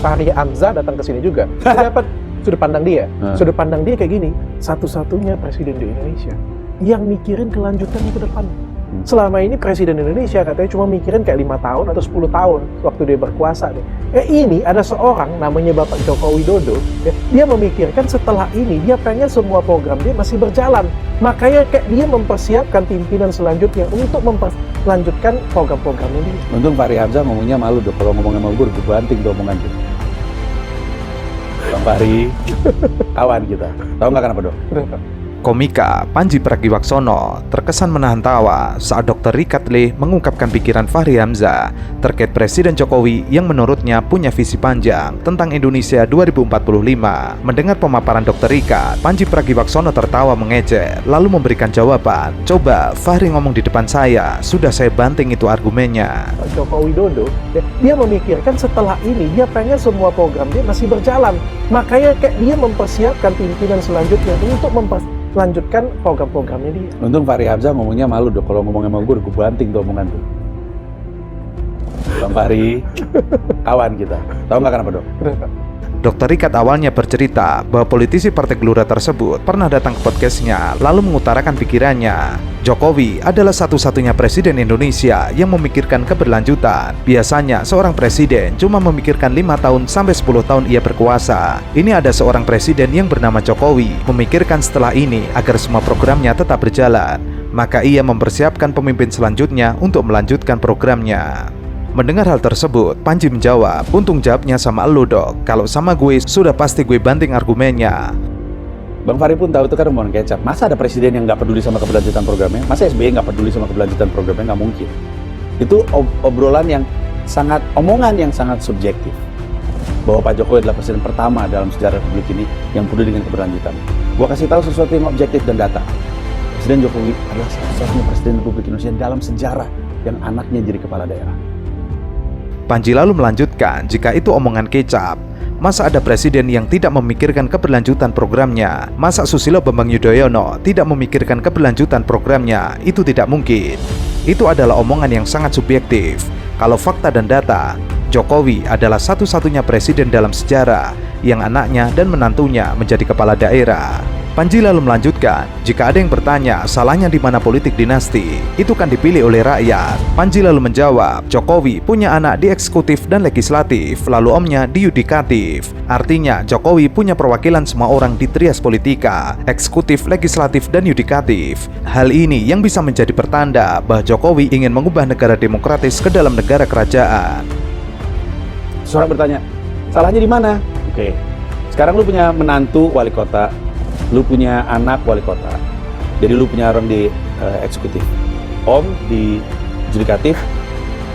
Fahri Hamzah datang ke sini juga. Dapat sudut pandang dia. Sudut pandang dia kayak gini, satu-satunya presiden di Indonesia yang mikirin kelanjutannya ke depan. Selama ini presiden Indonesia katanya cuma mikirin kayak 5 tahun atau 10 tahun waktu dia berkuasa nih. Ini ada seorang namanya Bapak Joko Widodo, dia memikirkan setelah ini dia pengen semua program dia masih berjalan. Makanya kayak dia mempersiapkan pimpinan selanjutnya untuk melanjutkan program-programnya dia. Untung Fahri Hamzah ngomongnya malu dong, kalau ngomong sama gue banting tuh omongan tuh. Bang Fahri, kawan kita. Tahu nggak kenapa dong? Komika Panji Pragiwaksono terkesan menahan tawa saat Dr. Rika Tleh mengungkapkan pikiran Fahri Hamzah terkait Presiden Jokowi yang menurutnya punya visi panjang tentang Indonesia 2045. Mendengar pemaparan Dr. Rika, Panji Pragiwaksono tertawa mengejek lalu memberikan jawaban. Coba Fahri ngomong di depan saya, sudah saya banting itu argumennya. Pak Joko Widodo, dia memikirkan setelah ini dia pengen semua program dia masih berjalan. Makanya kayak dia mempersiapkan pimpinan selanjutnya untuk melanjutkan program-programnya dia. Untung Fahri Hamzah ngomongnya malu dong, kalau ngomong sama gue banting tuh omongan tuh. Bang Fahri, kawan kita. Tahu nggak kenapa dong? Dr. Rikat awalnya bercerita bahwa politisi Partai Gelora tersebut pernah datang ke podcastnya lalu mengutarakan pikirannya. Jokowi adalah satu-satunya presiden Indonesia yang memikirkan keberlanjutan. Biasanya seorang presiden cuma memikirkan 5 tahun sampai 10 tahun ia berkuasa. Ini ada seorang presiden yang bernama Jokowi memikirkan setelah ini agar semua programnya tetap berjalan. Maka ia mempersiapkan pemimpin selanjutnya untuk melanjutkan programnya. Mendengar hal tersebut, Panji menjawab, untung jawabnya sama elu dok, kalau sama gue sudah pasti gue banting argumennya. Bang Fahri pun tahu itu kan omongan kecap. Masa ada presiden yang nggak peduli sama keberlanjutan programnya? Masa SBY nggak peduli sama keberlanjutan programnya? Nggak mungkin. Itu obrolan yang omongan yang sangat subjektif. Bahwa Pak Jokowi adalah presiden pertama dalam sejarah Republik ini yang peduli dengan keberlanjutan. Gua kasih tahu sesuatu yang objektif dan data. Presiden Jokowi adalah satu-satunya presiden Republik Indonesia dalam sejarah yang anaknya jadi kepala daerah. Panji lalu melanjutkan, jika itu omongan kecap, masa ada presiden yang tidak memikirkan keberlanjutan programnya? Masa Susilo Bambang Yudhoyono tidak memikirkan keberlanjutan programnya? Itu tidak mungkin. Itu adalah omongan yang sangat subjektif. Kalau fakta dan data, Jokowi adalah satu-satunya presiden dalam sejarah yang anaknya dan menantunya menjadi kepala daerah. Panji lalu melanjutkan, jika ada yang bertanya salahnya di mana politik dinasti, itu kan dipilih oleh rakyat. Panji lalu menjawab, Jokowi punya anak di eksekutif dan legislatif, lalu omnya di yudikatif. Artinya Jokowi punya perwakilan semua orang di trias politika, eksekutif, legislatif, dan yudikatif. Hal ini yang bisa menjadi pertanda bahwa Jokowi ingin mengubah negara demokratis ke dalam negara kerajaan. Seorang bertanya, salahnya di mana? Oke, sekarang lu punya menantu wali kota, lu punya anak wali kota, jadi lu punya orang di eksekutif, om di yudikatif,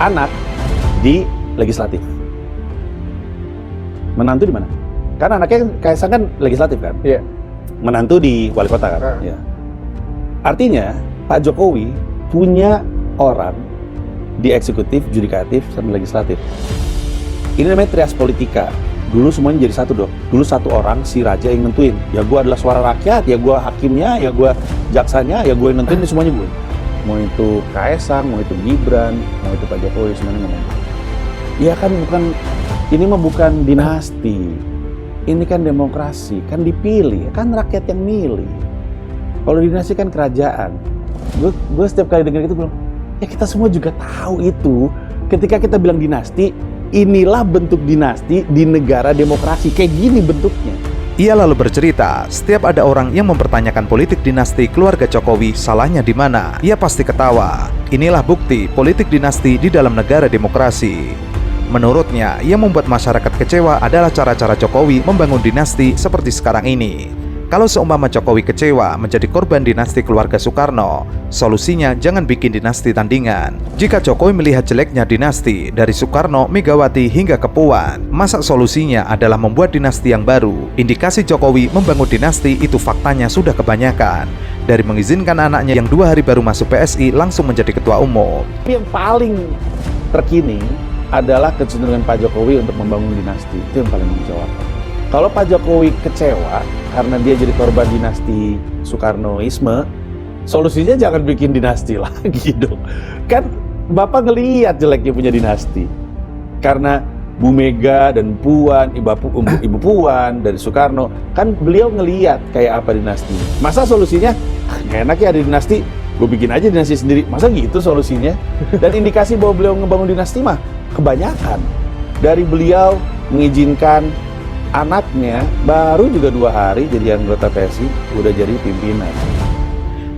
anak di legislatif. Menantu di mana? Kan anaknya Kaisang kan legislatif kan? Iya. Menantu di wali kota kan? Iya. Artinya Pak Jokowi punya orang di eksekutif, yudikatif, sama legislatif. Ini namanya trias politika. Dulu semuanya jadi satu dong. Dulu satu orang, si raja yang nentuin. Ya gue adalah suara rakyat, ya gue hakimnya, ya gue jaksanya, ya gue yang nentuin, semuanya gue. Mau itu Kaisang, mau itu Gibran, mau itu Pak Jokowi, semuanya ngomong. Ya kan ini mah bukan dinasti. Ini kan demokrasi, kan dipilih, kan rakyat yang milih. Kalau dinasti kan kerajaan. Gue setiap kali dengar itu bilang, ya kita semua juga tahu itu. Ketika kita bilang dinasti, inilah bentuk dinasti di negara demokrasi, kayak gini bentuknya. Ia lalu bercerita, setiap ada orang yang mempertanyakan politik dinasti keluarga Jokowi, salahnya di mana? Ia pasti ketawa. Inilah bukti politik dinasti di dalam negara demokrasi. Menurutnya, yang membuat masyarakat kecewa adalah cara-cara Jokowi membangun dinasti seperti sekarang ini. Kalau seumpama Jokowi kecewa menjadi korban dinasti keluarga Soekarno, solusinya jangan bikin dinasti tandingan. Jika Jokowi melihat jeleknya dinasti dari Soekarno, Megawati hingga ke Puan, masa solusinya adalah membuat dinasti yang baru? Indikasi Jokowi membangun dinasti itu faktanya sudah kebanyakan. Dari mengizinkan anaknya yang 2 hari baru masuk PSI langsung menjadi ketua umum. Yang paling terkini adalah kecenderungan Pak Jokowi untuk membangun dinasti. Itu yang paling menjawabkan. Kalau Pak Jokowi kecewa karena dia jadi korban dinasti Soekarnoisme, solusinya jangan bikin dinasti lagi dong. Kan Bapak ngelihat jeleknya punya dinasti. Karena Bu Mega dan Puan, Ibu Puan dari Soekarno, kan beliau ngeliat kayak apa dinasti. Masa solusinya, nggak enak ya ada dinasti, gue bikin aja dinasti sendiri. Masa gitu solusinya? Dan indikasi bahwa beliau ngebangun dinasti mah kebanyakan. Dari beliau mengizinkan anaknya baru juga 2 hari jadi anggota PSI, udah jadi pimpinan.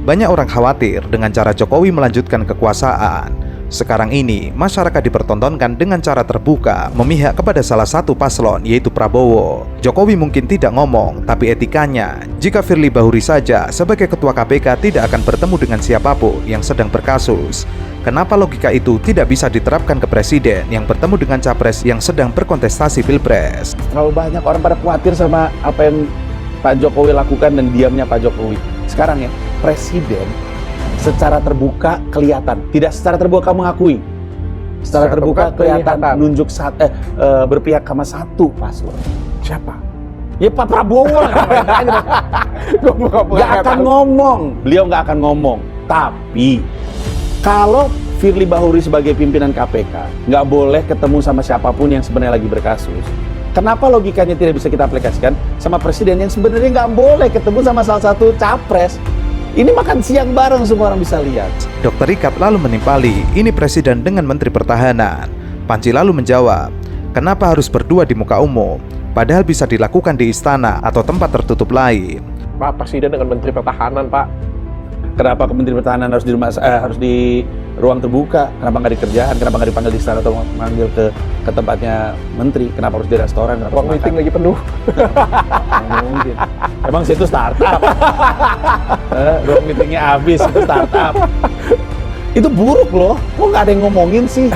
Banyak orang khawatir dengan cara Jokowi melanjutkan kekuasaan. Sekarang ini, masyarakat dipertontonkan dengan cara terbuka memihak kepada salah satu paslon, yaitu Prabowo. Jokowi mungkin tidak ngomong, tapi etikanya, jika Firly Bahuri saja sebagai ketua KPK tidak akan bertemu dengan siapapun yang sedang berkasus, kenapa logika itu tidak bisa diterapkan ke presiden yang bertemu dengan capres yang sedang berkontestasi pilpres? Terlalu banyak orang pada khawatir sama apa yang Pak Jokowi lakukan dan diamnya Pak Jokowi. Sekarang ya, presiden secara terbuka kelihatan, tidak secara terbuka mengakui, secara terbuka kelihatan nunjuk berpihak sama satu paslon. Siapa? Ya Pak Prabowo. Nggak akan ngomong, beliau nggak akan ngomong. Tapi kalau Firly Bahuri sebagai pimpinan KPK nggak boleh ketemu sama siapapun yang sebenarnya lagi berkasus, kenapa logikanya tidak bisa kita aplikasikan sama presiden yang sebenarnya nggak boleh ketemu sama salah satu capres? Ini makan siang bareng, semua orang bisa lihat. Dr. Rikat lalu menimpali, ini presiden dengan Menteri Pertahanan. Panji lalu menjawab, kenapa harus berdua di muka umum? Padahal bisa dilakukan di istana atau tempat tertutup lain. Pak, presiden dengan Menteri Pertahanan, Pak. Kenapa ke Menteri Pertahanan harus di ruang terbuka? Kenapa nggak di kerjaan? Kenapa nggak dipanggil di istana atau manggil ke tempatnya menteri? Kenapa harus di restoran? Ruang meeting lagi penuh. Mungkin. Emang situ startup. Ruang meetingnya habis, itu startup. Itu buruk loh. Kok nggak ada yang ngomongin sih?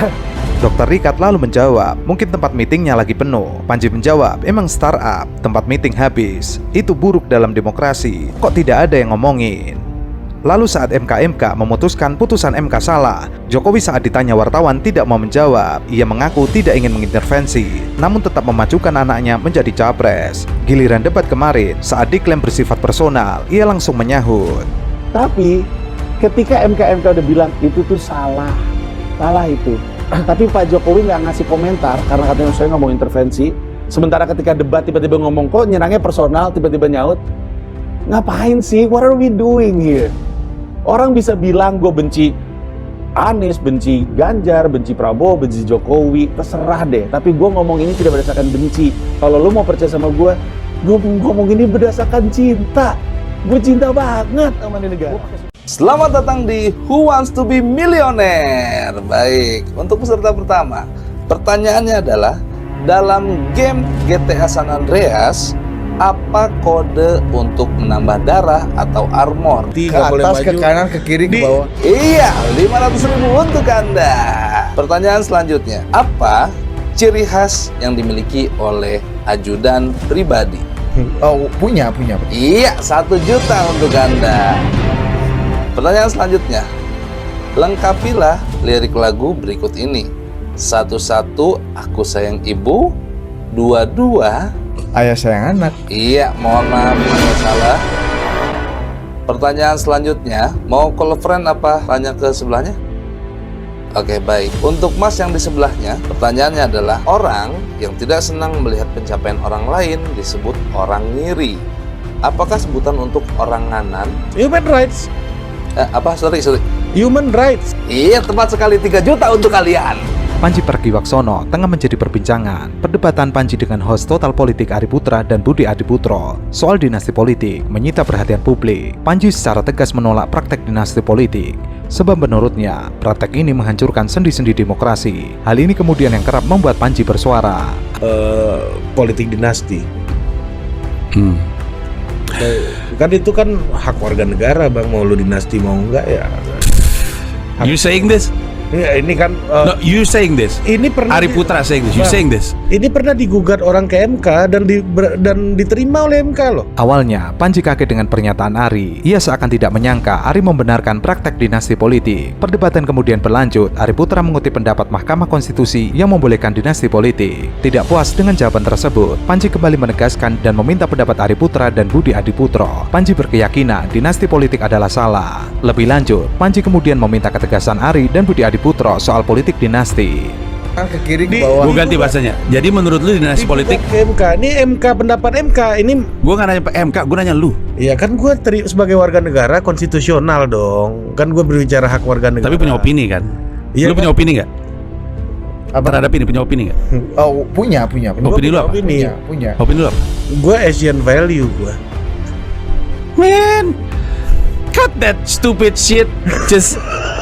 Dr. Rikat lalu menjawab, mungkin tempat meetingnya lagi penuh. Panji menjawab, emang startup, tempat meeting habis. Itu buruk dalam demokrasi. Kok tidak ada yang ngomongin? Lalu saat MK memutuskan putusan MK salah, Jokowi saat ditanya wartawan tidak mau menjawab. Ia mengaku tidak ingin mengintervensi, namun tetap memajukan anaknya menjadi capres. Giliran debat kemarin, saat diklaim bersifat personal, ia langsung menyahut. Tapi ketika MK udah bilang itu tuh salah itu. Tapi Pak Jokowi nggak ngasih komentar karena katanya saya nggak mau intervensi. Sementara ketika debat tiba-tiba ngomong kok nyerangnya personal, tiba-tiba nyaut. Ngapain sih? What are we doing here? Orang bisa bilang gue benci Anies, benci Ganjar, benci Prabowo, benci Jokowi, terserah deh. Tapi gue ngomong ini tidak berdasarkan benci. Kalau lu mau percaya sama gue ngomong ini berdasarkan cinta. Gue cinta banget sama ini negara. Selamat datang di Who Wants to be Millionaire. Baik, untuk peserta pertama, pertanyaannya adalah dalam game GTA San Andreas, apa kode untuk menambah darah atau armor? Ke atas, ke kanan, ke kiri, ke bawah. Iya, 500.000 untuk Anda. Pertanyaan selanjutnya, apa ciri khas yang dimiliki oleh ajudan pribadi? Oh, punya. Iya, 1 juta untuk Anda. Pertanyaan selanjutnya, lengkapilah lirik lagu berikut ini. 1, aku sayang ibu. 2, Ayah sayang anak. iya, mohon maaf kalau salah. Pertanyaan selanjutnya, mau call friend apa tanya ke sebelahnya? Oke, baik. Untuk Mas yang di sebelahnya, pertanyaannya adalah orang yang tidak senang melihat pencapaian orang lain disebut orang ngiri. Apakah sebutan untuk orang nganan? Human rights. Sorry. Human rights. Iya, tepat sekali, 3 juta untuk kalian. Panji Pragiwaksono tengah menjadi perbincangan. Perdebatan Panji dengan host Total Politik Ari Putra dan Budi Adiputro soal dinasti politik menyita perhatian publik. Panji secara tegas menolak praktek dinasti politik, sebab menurutnya praktek ini menghancurkan sendi-sendi demokrasi. Hal ini kemudian yang kerap membuat Panji bersuara. Politik dinasti. Kan itu kan hak warga negara, Bang, mau lu dinasti mau enggak ya. You saying this? Ya, ini kan No, you saying this. ini pernah Ari Putra saying this. You Bang, saying this. Ini pernah digugat orang ke MK dan diterima oleh MK loh. Awalnya, Panji kaget dengan pernyataan Ari. Ia seakan tidak menyangka Ari membenarkan praktek dinasti politik. Perdebatan kemudian berlanjut. Ari Putra mengutip pendapat Mahkamah Konstitusi yang membolehkan dinasti politik. Tidak puas dengan jawaban tersebut, Panji kembali menegaskan dan meminta pendapat Ari Putra dan Budi Adiputro. Panji berkeyakinan dinasti politik adalah salah. Lebih lanjut, Panji kemudian meminta ketegasan Ari dan Budi Adiputro soal politik dinasti. Ke kiri ke Di- bawah. Gue ganti bahasanya. Jadi menurut lu dinasti politik, Ke MK. Ini MK, pendapat MK. Ini gue nggak nanya MK, gue nanya lu. ya kan gue sebagai warga negara konstitusional dong. Kan gue berbicara hak warga negara. Tapi punya opini kan? Iya, Lu punya kan? opini nggak? Apa? Terhadap ini punya opini nggak? Oh, punya. Opini lu apa? Opini. Punya. Opini lu apa? Gue Asian value gue. Man, cut that stupid shit. Just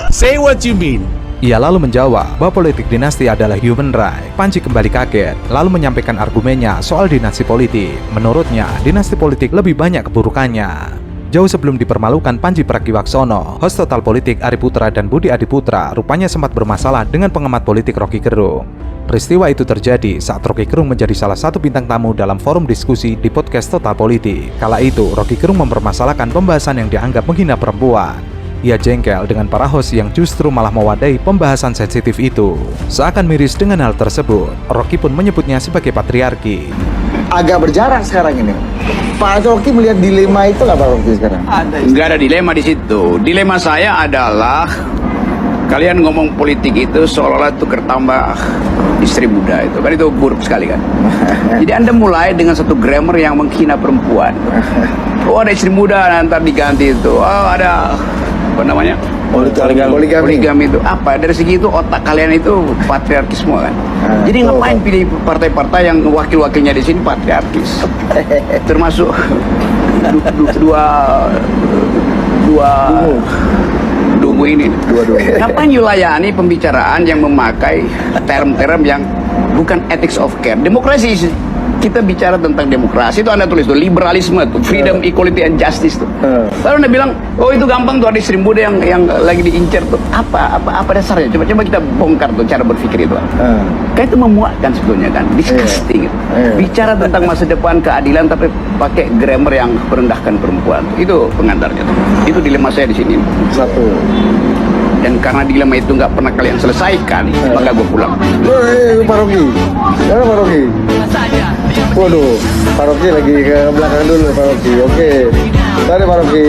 say what you mean. Ia lalu menjawab bahwa politik dinasti adalah human right. Panji kembali kaget, lalu menyampaikan argumennya soal dinasti politik. Menurutnya, dinasti politik lebih banyak keburukannya. Jauh sebelum dipermalukan Panji Pragiwaksono, host Total Politik Ari Putra dan Budi Adiputera rupanya sempat bermasalah dengan pengamat politik Rocky Gerung. Peristiwa itu terjadi saat Rocky Gerung menjadi salah satu bintang tamu dalam forum diskusi di podcast Total Politik. Kala itu, Rocky Gerung mempermasalahkan pembahasan yang dianggap menghina perempuan. Ia jengkel dengan para host yang justru malah mewadahi pembahasan sensitif itu. Seakan miris dengan hal tersebut, Rocky pun menyebutnya sebagai patriarki. Agak berjarak sekarang ini. Pak Rocky melihat dilema itu nggak Pak Rocky sekarang? Nggak ada dilema di situ. Dilema saya adalah kalian ngomong politik itu seolah-olah itu kertambah istri muda itu kan, itu buruk sekali kan. Jadi Anda mulai dengan satu grammar yang menghina perempuan. Oh, ada istri muda, nanti diganti itu. Oh, ada apa namanya? Poligami itu apa? Dari segi itu otak kalian itu patriarkis semua kan. Jadi ngapain pilih partai-partai yang wakil-wakilnya di sini patriarkis? Termasuk dua dungu ini. Ngapain you layani pembicaraan yang memakai term-term yang bukan ethics of care? Demokrasi, kita bicara tentang demokrasi itu Anda tulis tuh liberalisme tuh, freedom, equality and justice tuh. Lalu Anda bilang, oh itu gampang tuh, ada istri muda yang lagi diincar tuh. Apa dasarnya? Coba kita bongkar tuh cara berpikir itu. Kayak itu memuakkan sebetulnya kan, disgusting. Bicara tentang masa depan keadilan tapi pakai grammar yang merendahkan perempuan. Itu pengantarnya tuh. Itu dilema saya di sini. Satu. Dan karena dilema itu nggak pernah kalian selesaikan, maka gue pulang. Pak Rocky. Mana Pak Rocky? Waduh, Pak Rocky lagi ke belakang dulu Pak Rocky. Oke. Tadi Pak Rocky.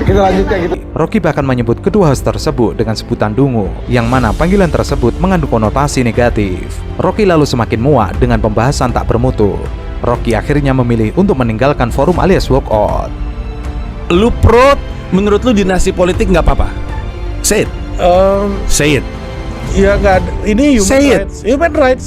Kita lanjutkan gitu. Rocky bahkan menyebut kedua host tersebut dengan sebutan dungu, yang mana panggilan tersebut mengandung konotasi negatif. Rocky lalu semakin muak dengan pembahasan tak bermutu. Rocky akhirnya memilih untuk meninggalkan forum alias walk out. Lu pro, menurut lu dinasti politik nggak apa-apa? Say it. Say it. Ya nggak ada. Ini human Say it. rights. Human rights.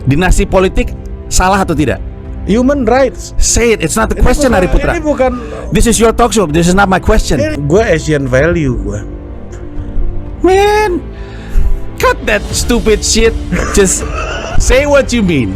Dinasti politik salah atau tidak? Human rights. Say it. It's not a question, Ari Putra. Ini bukan. This is your talk show. This is not my question. Gue Asian value gue. Man, cut that stupid shit. Just say what you mean.